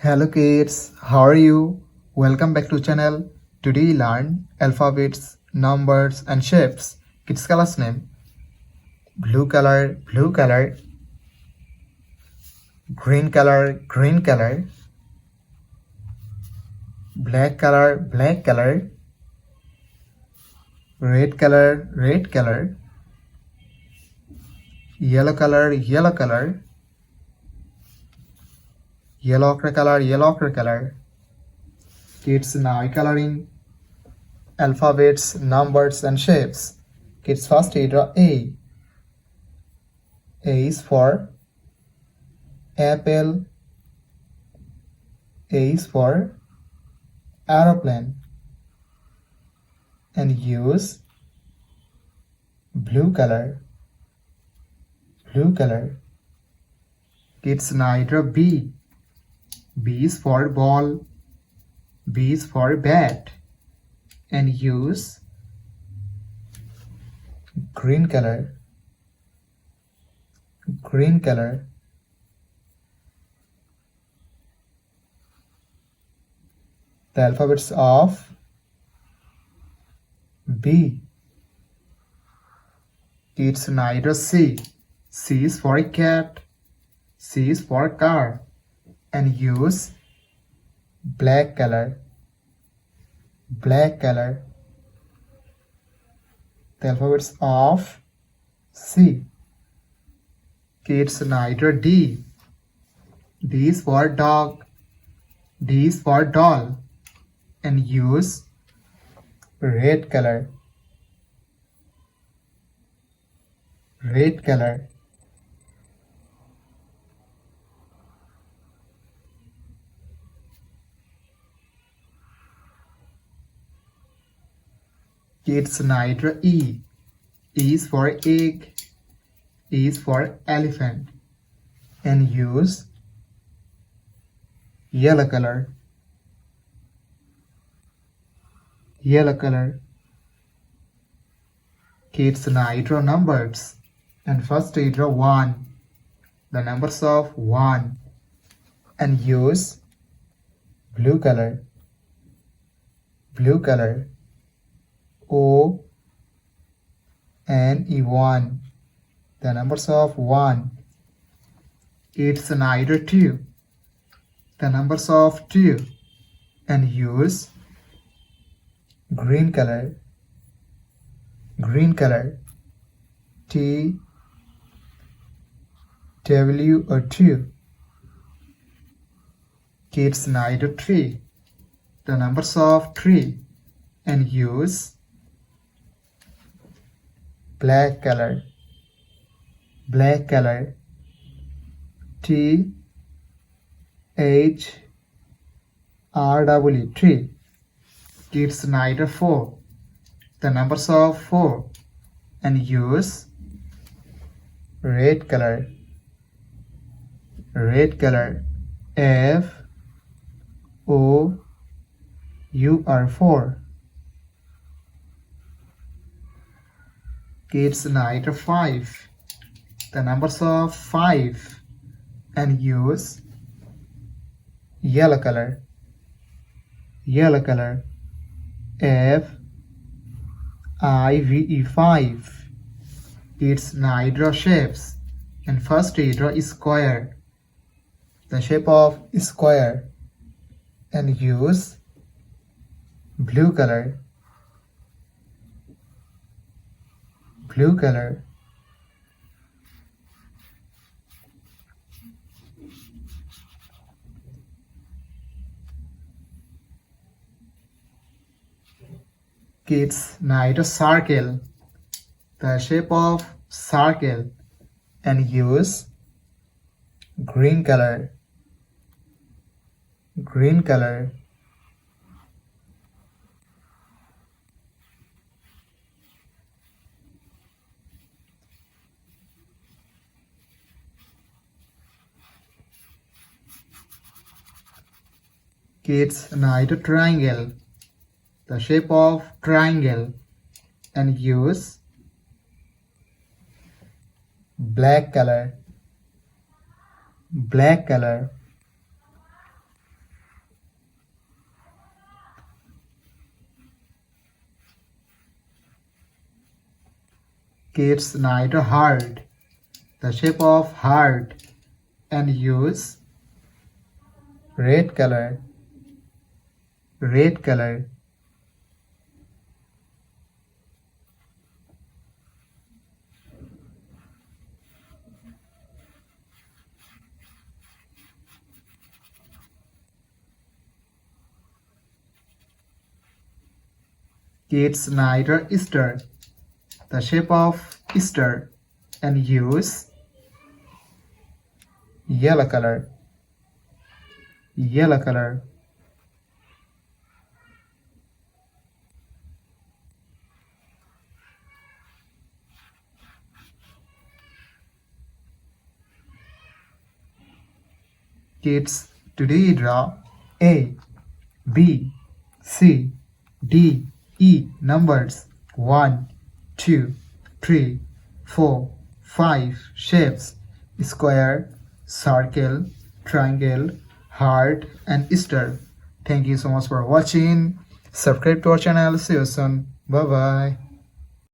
Hello kids, how are you? Welcome back to channel. Today we learn alphabets, numbers and shapes. Kids colors name blue color, green color, black color, red color, yellow color, yellow color. Kids now coloring alphabets, numbers and shapes. Kids first draw A. A is for apple. A is for aeroplane. And use blue color. Kids now draw B. B is for ball. B is for bat. And use green color. The alphabets of B. Kids now draw C. C is for cat. C is for car. And use black color. The alphabets of C. Kids now draw D. D is for dog. D is for doll. And use red color. Kids now draw E. E is for egg. E is for elephant. And use yellow color. Kids now draw numbers. And first they draw 1. The numbers of 1. And use blue color. O and E1. The numbers of 1. Kids now draw 2. The numbers of 2. And use green color. T W or 2. Kids now draw 3. The numbers of 3. And use black color. T H R W 3. Kids now draw 4. The numbers of 4. And use red color. F O U R 4. Kids now draw 5. The numbers of 5. And use yellow color. F I V E 5. Kids now draw shapes. And first they draw square. The shape of square. And use blue color. Kids now draw circle. The shape of circle. And use green color. Kids now draw triangle. The shape of triangle. And use black color. Kids knit a heart, the shape of heart, and use red color. Red color. Kids knit a Easter, the shape of Easter, and use yellow color. Yellow color. Kids, today draw A, B, C, D, E numbers 1, 2, 3, 4, 5 shapes: square, circle, triangle, heart, and star. Thank you so much for watching. Subscribe to our channel. See you soon. Bye bye.